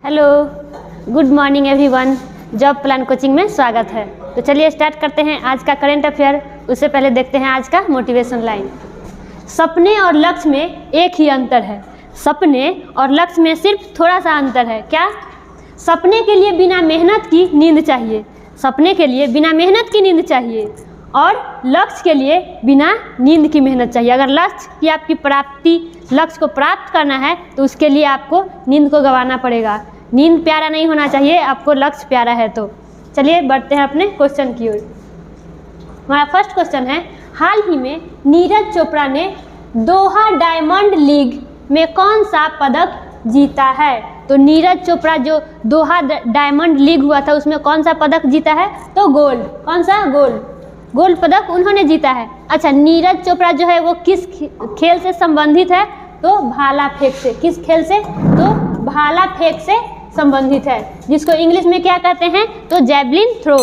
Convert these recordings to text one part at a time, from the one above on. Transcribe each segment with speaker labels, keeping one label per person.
Speaker 1: Hello, good morning everyone. Job plan coaching में स्वागत है। तो चलिए स्टार्ट करते हैं आज का करंट अफेयर। उससे पहले देखते हैं आज का मोटिवेशन लाइन। सपने और लक्ष्य में एक ही अंतर है। सपने और लक्ष्य में सिर्फ थोड़ा सा अंतर है। क्या? सपने के लिए बिना मेहनत की नींद चाहिए। सपने के लिए बिना मेहनत की नींद चाहिए और लक्ष्य के लिए बिना नींद की मेहनत चाहिए। अगर लक्ष्य की आपकी प्राप्ति, लक्ष्य को प्राप्त करना है तो उसके लिए आपको नींद को गंवाना पड़ेगा। नींद प्यारा नहीं होना चाहिए, आपको लक्ष्य प्यारा है तो। चलिए बढ़ते हैं अपने क्वेश्चन की ओर। हमारा फर्स्ट क्वेश्चन है, हाल ही में नीरज चोपड़ा ने दोहा डायमंड लीग में कौन सा पदक जीता है? तो नीरज चोपड़ा जो दोहा डायमंड लीग हुआ था उसमें कौन सा पदक जीता है? तो गोल्ड। कौन सा? गोल्ड पदक उन्होंने जीता है। अच्छा, नीरज चोपड़ा जो है वो किस खेल से संबंधित है? तो भाला फेंक से। किस खेल से? तो भाला फेंक से संबंधित है, जिसको इंग्लिश में क्या कहते हैं? तो जैवलिन थ्रो।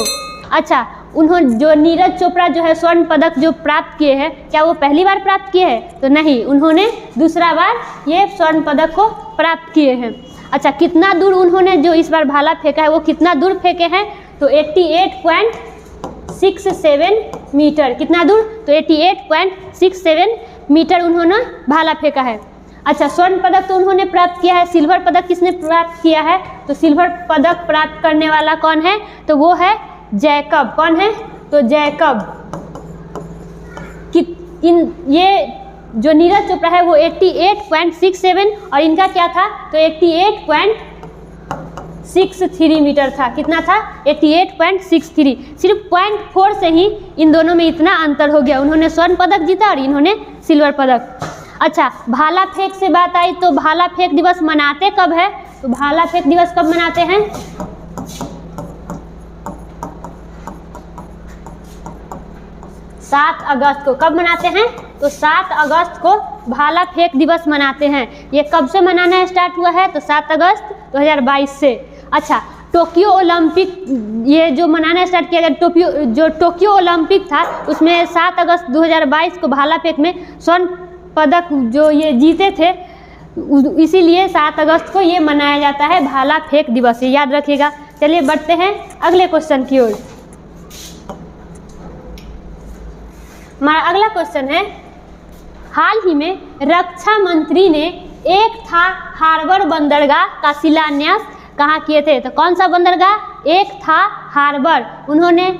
Speaker 1: अच्छा, उन्होंने जो नीरज चोपड़ा जो है स्वर्ण पदक जो प्राप्त किए हैं, क्या वो पहली बार प्राप्त किए हैं? तो नहीं, उन्होंने दूसरा बार ये स्वर्ण पदक को प्राप्त किए हैं। अच्छा, कितना दूर उन्होंने जो इस बार भाला फेंका है वो कितना दूर फेंके हैं? तो 88.67 मीटर। कितना दूर? तो 88.67 मीटर उन्होंने भाला फेंका है। अच्छा, स्वर्ण पदक तो उन्होंने प्राप्त किया है। सिल्वर पदक किसने प्राप्त किया है? तो सिल्वर पदक प्राप्त करने वाला कौन है? तो वो है जैकब। कौन है? तो जैकब। ये जो नीरज चोपड़ा है वो 88.67 और इनका क्या था? तो 88.63 मीटर था। कितना था? 88.63। सिर्फ 0.4 से ही इन दोनों में इतना अंतर हो गया। उन्होंने स्वर्ण पदक जीता और इन्होंने सिल्वर पदक। अच्छा, भाला फेंक से बात आई तो भाला फेंक दिवस मनाते कब है? तो भाला फेंक दिवस कब मनाते हैं? 7 अगस्त को। कब मनाते हैं? तो 7 अगस्त को भाला फेंक दिवस मनाते हैं। ये कब से मनाना स्टार्ट हुआ है? तो 7 अगस्त 2022 से। अच्छा, टोक्यो ओलंपिक ये जो मनाना स्टार्ट किया गया, टोक्यो ओलंपिक था उसमें 7 अगस्त 2022 को भाला फेंक में स्वर्ण पदक जो ये जीते थे, इसीलिए 7 अगस्त को ये मनाया जाता है भाला फेंक दिवस। ये याद रखिएगा। चलिए बढ़ते हैं अगले क्वेश्चन की ओर। हमारा अगला क्वेश्चन है, हाल ही में रक्षा मंत्री ने एक था हार्बर बंदरगाह का शिलान्यास कहाँ किए थे? तो कौन सा बंदरगाह? एक था हार्बर। उन्होंने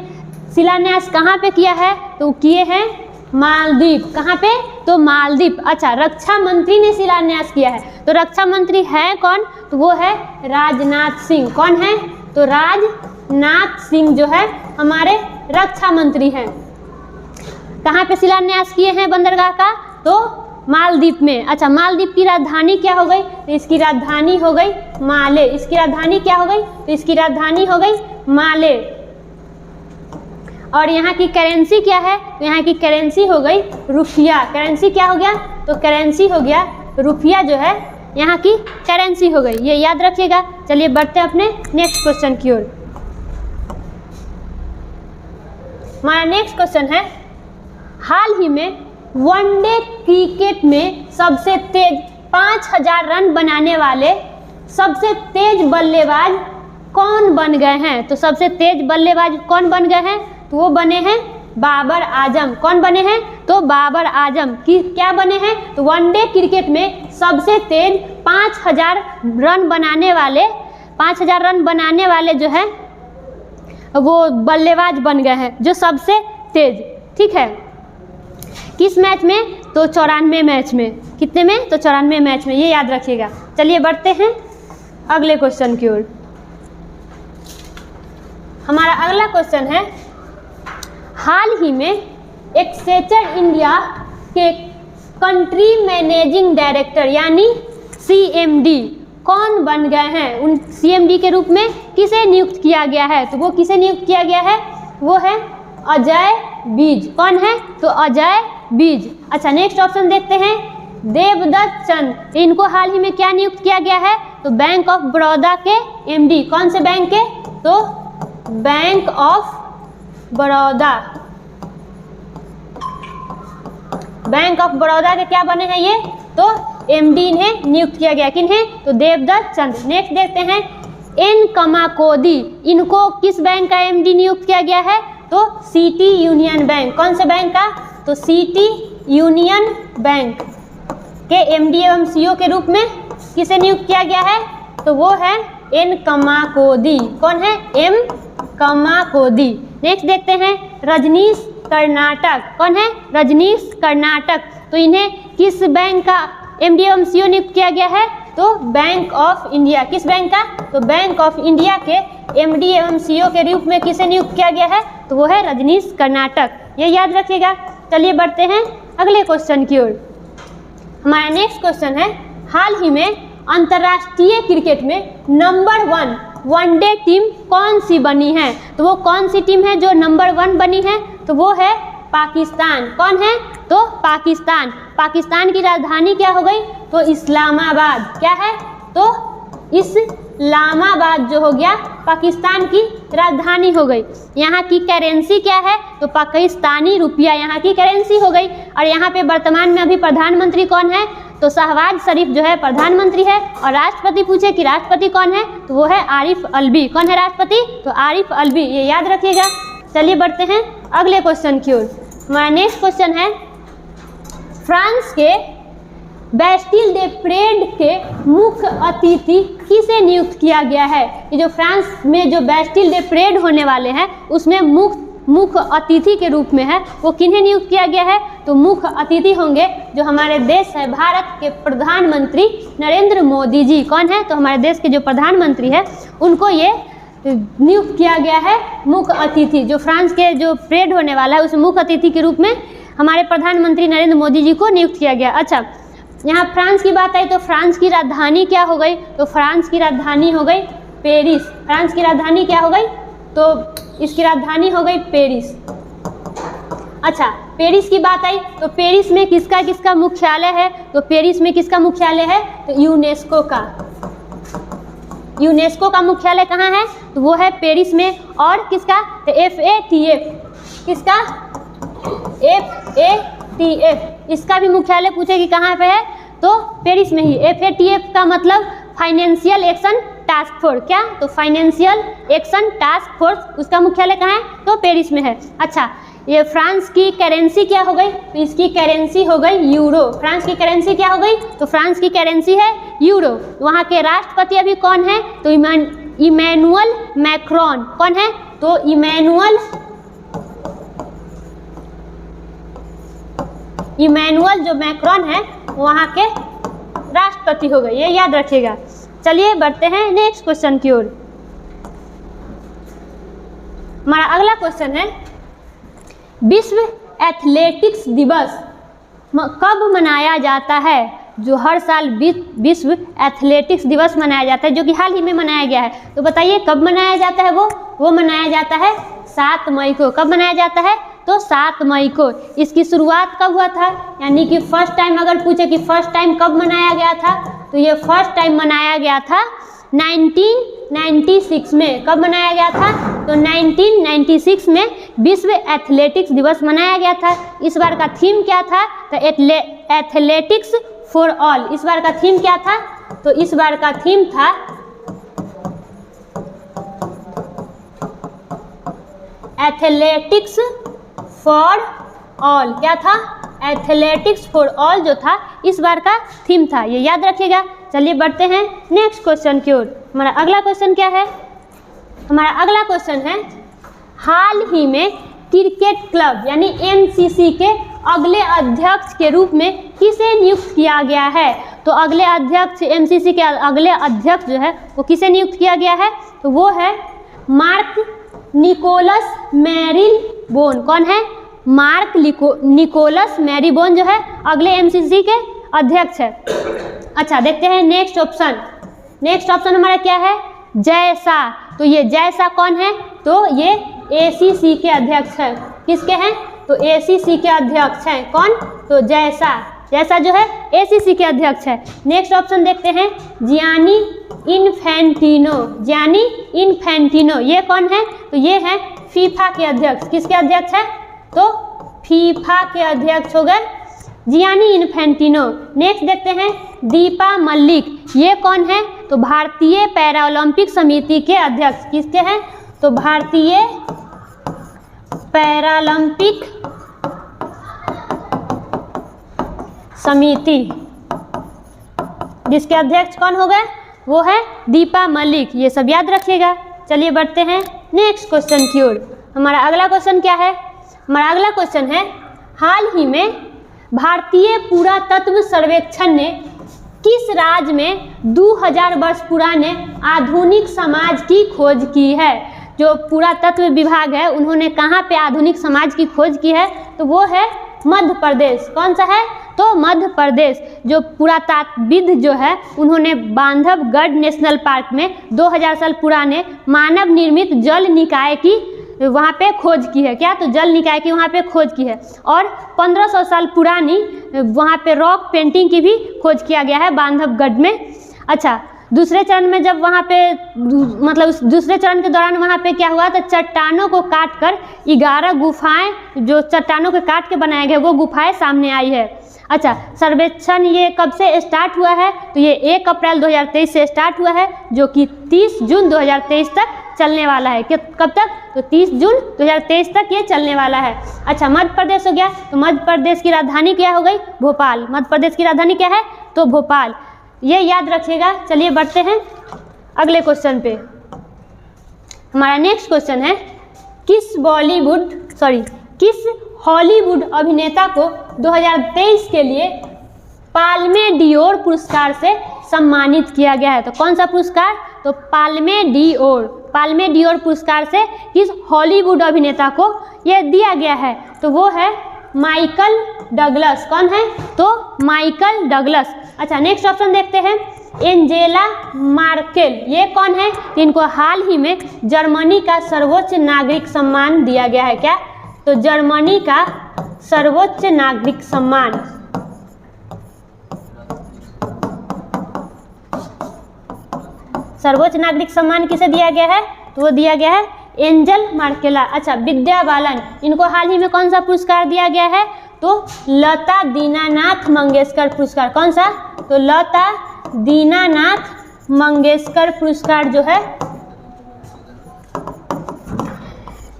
Speaker 1: शिलान्यास कहाँ पे किया है? तो किए हैं मालदीव। कहाँ पे? तो मालदीव। अच्छा, रक्षा मंत्री ने शिलान्यास किया है तो रक्षा मंत्री है कौन? तो वो है राजनाथ सिंह। कौन है? तो राजनाथ सिंह जो है हमारे रक्षा मंत्री हैं। कहाँ पे शिलान्यास किए हैं बंदरगाह का? तो मालदीव में। अच्छा, मालदीव की राजधानी क्या हो गई? तो इसकी राजधानी हो गई माले। इसकी राजधानी क्या हो गई? तो इसकी राजधानी हो गई माले। और यहाँ की करेंसी क्या है? तो यहाँ की करेंसी हो गई रुपया। करेंसी क्या हो गया? तो करेंसी हो गया रुपया, जो है यहाँ की करेंसी हो गई। ये याद रखिएगा। चलिए बढ़ते हैं अपने नेक्स्ट क्वेश्चन की ओर। हमारा नेक्स्ट क्वेश्चन है, हाल ही में वनडे क्रिकेट में सबसे तेज 5000 रन बनाने वाले सबसे तेज बल्लेबाज कौन बन गए हैं? तो सबसे तेज बल्लेबाज कौन बन गए हैं? तो वो बने हैं बाबर आजम। कौन बने हैं? तो बाबर आजम। क्या बने हैं? तो वनडे क्रिकेट में सबसे तेज 5000 रन बनाने वाले जो है वो बल्लेबाज बन गए हैं, जो सबसे तेज। ठीक है, किस मैच में? तो 94 मैच में। कितने में? तो 94 मैच में। ये याद रखिएगा। चलिए बढ़ते हैं अगले क्वेश्चन की ओर। हमारा अगला क्वेश्चन है, हाल ही में एक्सेंचर इंडिया के कंट्री मैनेजिंग डायरेक्टर यानी CMD कौन बन गए हैं? उन CMD के रूप में किसे नियुक्त किया गया है? तो वो किसे नियुक्त किया गया है? वो है अजय बीज। कौन है? तो अजय बीज। अच्छा, नेक्स्ट ऑप्शन देखते हैं, देवदत्त चंद। इनको हाल ही में क्या नियुक्त किया गया है? तो बैंक ऑफ बड़ौदा के MD। कौन से बैंक के? तो bank of Baroda. Bank of Baroda के क्या बने हैं ये? तो MD इन्हें नियुक्त किया गया। किन्हें? तो देवदत्त चंद्र। नेक्स्ट देखते हैं एन कमाकोदी, इनको किस बैंक का MD नियुक्त किया गया है? तो सिटी यूनियन बैंक। कौन से बैंक का? तो सिटी यूनियन बैंक के MD एवं CO के रूप में किसे नियुक्त किया गया है? तो वो है एन कमाकोदी। कौन है? M कमाकोदी। नेक्स्ट देखते हैं रजनीश कर्नाटक। कौन है? रजनीश कर्नाटक। तो इन्हें किस बैंक का MD एवं CO नियुक्त किया गया है? तो बैंक ऑफ इंडिया। किस बैंक का? तो बैंक ऑफ इंडिया के MD एवं CO के रूप में किसे नियुक्त किया गया है? तो वो है रजनीश कर्नाटक। ये याद रखिएगा। चलिए बढ़ते हैं अगले क्वेश्चन की ओर। हमारा नेक्स्ट क्वेश्चन है हाल ही में अंतर्राष्ट्रीय क्रिकेट में नंबर 1 वनडे टीम कौन सी बनी है? तो वो कौन सी टीम है जो नंबर 1 बनी है? तो वो है पाकिस्तान। कौन है? तो पाकिस्तान। पाकिस्तान की राजधानी क्या हो गई? तो इस्लामाबाद। क्या है? तो इस्लामाबाद जो हो गया पाकिस्तान की राजधानी हो गई। यहाँ की करेंसी क्या है? तो पाकिस्तानी रुपया यहाँ की करेंसी हो गई। और यहाँ पे वर्तमान में अभी प्रधानमंत्री कौन है? तो शहबाज शरीफ जो है प्रधानमंत्री है। और राष्ट्रपति पूछे कि राष्ट्रपति कौन है? तो वो है आरिफ अलवी। कौन है राष्ट्रपति? तो आरिफ अलवी। ये याद रखिएगा। चलिए बढ़ते हैं अगले क्वेश्चन की ओर। हमारा नेक्स्ट क्वेश्चन है फ्रांस के बेस्टिल दे परेड के मुख्य अतिथि किसे नियुक्त किया गया है? ये जो फ्रांस में जो बेस्टिल दे परेड होने वाले हैं उसमें मुख्य अतिथि के रूप में है वो किन्हें नियुक्त किया गया है? तो मुख्य अतिथि होंगे जो हमारे देश है भारत के प्रधानमंत्री नरेंद्र मोदी जी। कौन है? तो हमारे देश के जो प्रधानमंत्री है उनको ये नियुक्त किया गया है मुख्य अतिथि। जो फ्रांस के जो परेड होने वाला है उस मुख्य अतिथि के रूप में हमारे प्रधानमंत्री नरेंद्र मोदी जी को नियुक्त किया गया। अच्छा, यहाँ फ्रांस की बात आई तो फ्रांस की राजधानी क्या हो गई? तो फ्रांस की राजधानी हो गई पेरिस। फ्रांस की राजधानी क्या हो गई? तो इसकी राजधानी हो गई पेरिस। अच्छा, पेरिस की बात आई तो पेरिस में किसका किसका मुख्यालय है? तो पेरिस में किसका मुख्यालय है? तो यूनेस्को का। यूनेस्को का मुख्यालय कहाँ है? तो वो है पेरिस में। और किसका? तो FATF। किसका? FATF। इसका भी मुख्यालय पूछे कि कहाँ पे है? तो पेरिस में ही। FATF का मतलब फाइनेंशियल एक्शन टास्क फोर्स। क्या? तो फाइनेंशियल एक्शन टास्क फोर्स, उसका मुख्यालय कहाँ है? तो पेरिस में है। अच्छा, ये फ्रांस की करेंसी क्या हो गई? तो इसकी करेंसी हो गई यूरो। फ्रांस की करेंसी क्या हो गई? तो फ्रांस की करेंसी है यूरो। वहाँ के राष्ट्रपति अभी कौन है? तो इमैनुअल मैक्रोन। कौन है? तो इमैनुअल जो मैक्रोन है वहाँ के राष्ट्रपति हो गए। ये याद रखिएगा। चलिए बढ़ते हैं नेक्स्ट क्वेश्चन की ओर। हमारा अगला क्वेश्चन है विश्व एथलेटिक्स दिवस कब मनाया जाता है? जो हर साल विश्व एथलेटिक्स दिवस मनाया जाता है जो कि हाल ही में मनाया गया है। तो बताइए कब मनाया जाता है? वो मनाया जाता है 7 मई को। कब मनाया जाता है? तो 7 मई को। इसकी शुरुआत कब हुआ था? यानी कि फर्स्ट टाइम अगर पूछे कि फर्स्ट टाइम कब मनाया गया था तो ये फर्स्ट टाइम मनाया गया था 1996 में। कब मनाया गया था? तो 1996 में विश्व एथलेटिक्स दिवस मनाया गया था। इस बार का थीम क्या था? तो एथलेटिक्स फॉर ऑल। इस बार का थीम क्या था? तो इस बार का थीम था एथलेटिक्स फॉर ऑल। क्या था? एथलेटिक्स फॉर ऑल जो था इस बार का थीम था। ये याद रखिएगा। चलिए बढ़ते हैं नेक्स्ट क्वेश्चन की ओर। हमारा अगला क्वेश्चन क्या है? हमारा अगला क्वेश्चन है हाल ही में क्रिकेट क्लब यानी MCC के अगले अध्यक्ष के रूप में किसे नियुक्त किया गया है? तो अगले अध्यक्ष MCC के अगले अध्यक्ष जो है वो किसे नियुक्त किया गया है? तो वो है मार्क निकोलस मैरीबोन। कौन है? मार्क निकोलस मैरीबोन जो है अगले MCC के अध्यक्ष है। अच्छा, देखते हैं नेक्स्ट ऑप्शन। नेक्स्ट ऑप्शन हमारा क्या है? जैसा। तो ये जैसा कौन है? तो ये ACC के अध्यक्ष है। किसके हैं? तो ACC के अध्यक्ष हैं। कौन? तो जैसा जो है ACC के अध्यक्ष है। नेक्स्ट ऑप्शन देखते हैं जियानी इन्फेंटिनो। ये कौन है? तो ये है फीफा के अध्यक्ष। किसके अध्यक्ष है? तो फीफा के अध्यक्ष हो गए जियानी इन्फेंटिनो। नेक्स्ट देखते हैं दीपा मलिक, ये कौन है? तो भारतीय पैरा ओलंपिक समिति के अध्यक्ष। किसके हैं? तो भारतीय पैरालंपिक समिति, जिसके अध्यक्ष कौन हो गए? वो है दीपा मलिक। ये सब याद रखिएगा। चलिए बढ़ते हैं नेक्स्ट क्वेश्चन की ओर। हमारा अगला क्वेश्चन क्या है? हमारा अगला क्वेश्चन है, हाल ही में भारतीय पुरातत्व सर्वेक्षण ने किस राज्य में 2000 वर्ष पुराने आधुनिक समाज की खोज की है? जो पुरातत्व विभाग है उन्होंने कहाँ पे आधुनिक समाज की खोज की है? तो वो है मध्य प्रदेश। कौन सा है? तो मध्य प्रदेश। जो पुरातत्वविद जो है उन्होंने बांधवगढ़ नेशनल पार्क में 2000 साल पुराने मानव निर्मित जल निकाय की वहाँ पे खोज की है। क्या? तो जल निकाय की वहाँ पे खोज की है। और 1500 साल पुरानी वहाँ पे रॉक पेंटिंग की भी खोज किया गया है बांधवगढ़ में। अच्छा, दूसरे चरण में जब वहाँ पे मतलब उस दूसरे चरण के दौरान वहाँ पे क्या हुआ? तो चट्टानों को काट कर 11 गुफाएं, जो चट्टानों को काट के बनाए गए वो गुफाएं सामने आई है। अच्छा, सर्वेक्षण ये कब से स्टार्ट हुआ है? तो ये 1 अप्रैल 2023 से स्टार्ट हुआ है, जो कि 30 जून 2023 तक चलने वाला है। कब तक? तो 30 जून 2023 तक ये चलने वाला है। अच्छा, मध्य प्रदेश हो गया। तो मध्य प्रदेश की राजधानी क्या हो गई? भोपाल। मध्य प्रदेश की राजधानी क्या है? तो भोपाल। ये याद रखिएगा। चलिए बढ़ते हैं अगले क्वेश्चन पे। हमारा नेक्स्ट क्वेश्चन है, किस हॉलीवुड अभिनेता को 2023 के लिए पाल्मे डियोर पुरस्कार से सम्मानित किया गया है? तो कौन सा पुरस्कार? तो पाल्मे डियोर पुरस्कार से किस हॉलीवुड अभिनेता को यह दिया गया है? तो वो है माइकल डगलस। कौन है? तो माइकल डगलस। अच्छा, नेक्स्ट ऑप्शन देखते हैं, एंजेला मार्केल, ये कौन है? इनको हाल ही में जर्मनी का सर्वोच्च नागरिक सम्मान दिया गया है। क्या? तो जर्मनी का सर्वोच्च नागरिक सम्मान। सर्वोच्च नागरिक सम्मान किसे दिया गया है? तो वो दिया गया है एंजल मार्केला। अच्छा, विद्या बालन, इनको हाल ही में कौन सा पुरस्कार दिया गया है? तो लता दीनानाथ मंगेशकर पुरस्कार। कौन सा? तो लता दीनानाथ मंगेशकर पुरस्कार जो है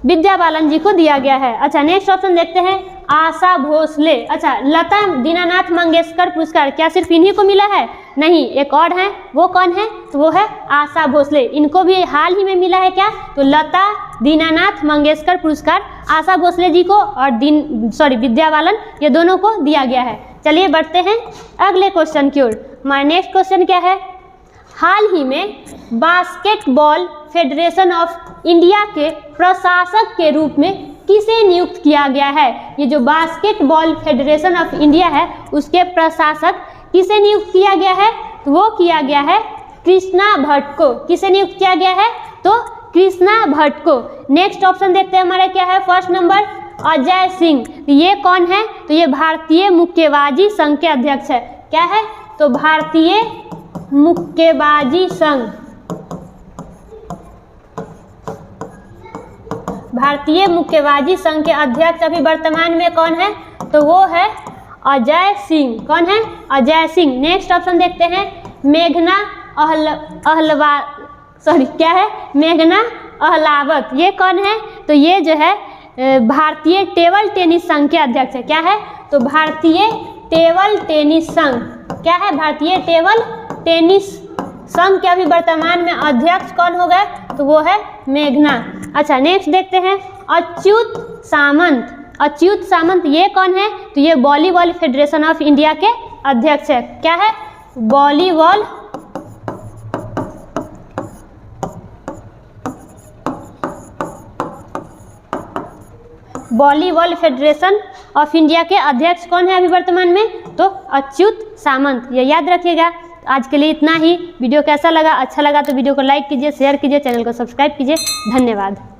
Speaker 1: विद्या बालन जी को दिया गया है। अच्छा, नेक्स्ट ऑप्शन देखते हैं, आशा भोसले। अच्छा, लता दीनानाथ मंगेशकर पुरस्कार क्या सिर्फ इन्हीं को मिला है? नहीं, एक और है। वो कौन है? तो वो है आशा भोसले। इनको भी हाल ही में मिला है। क्या? तो लता दीनानाथ मंगेशकर पुरस्कार आशा भोसले जी को और विद्या बालन, ये दोनों को दिया गया है। चलिए बढ़ते हैं अगले क्वेश्चन की ओर। हमारा नेक्स्ट क्वेश्चन क्या है? हाल ही में बास्केटबॉल फेडरेशन ऑफ इंडिया के प्रशासक के रूप में किसे नियुक्त किया गया है? ये जो बास्केटबॉल फेडरेशन ऑफ इंडिया है उसके प्रशासक किसे नियुक्त किया गया है? तो वो किया गया है कृष्णा भट्ट को। किसे नियुक्त किया गया है? तो कृष्णा भट्ट को। नेक्स्ट ऑप्शन देखते हैं, हमारा क्या है? First number Ajay Singh. ये कौन है? तो ये भारतीय मुक्केबाजी संघ के अध्यक्ष है। क्या है? तो भारतीय मुक्केबाजी संघ। भारतीय मुक्केबाजी संघ के अध्यक्ष अभी वर्तमान में कौन है? तो वो है अजय सिंह। कौन है? अजय सिंह। नेक्स्ट ऑप्शन देखते हैं, मेघना अहलावत। ये कौन है? तो ये जो है भारतीय टेबल टेनिस संघ के अध्यक्ष है। क्या है? तो भारतीय टेबल टेनिस संघ। क्या है? भारतीय टेबल टेनिस संघ के अभी वर्तमान में अध्यक्ष कौन हो गए? तो वो है मेघना। अच्छा, नेक्स्ट देखते हैं, अच्युत सामंत। अच्युत सामंत ये कौन है? तो ये वॉलीबॉल फेडरेशन ऑफ इंडिया के अध्यक्ष है। क्या है? वॉलीबॉल फेडरेशन ऑफ इंडिया के अध्यक्ष कौन है अभी वर्तमान में? तो अच्युत सामंत। ये याद रखिएगा। आज के लिए इतना ही। वीडियो कैसा लगा? अच्छा लगा तो वीडियो को लाइक कीजिए, शेयर कीजिए, चैनल को सब्सक्राइब कीजिए। धन्यवाद।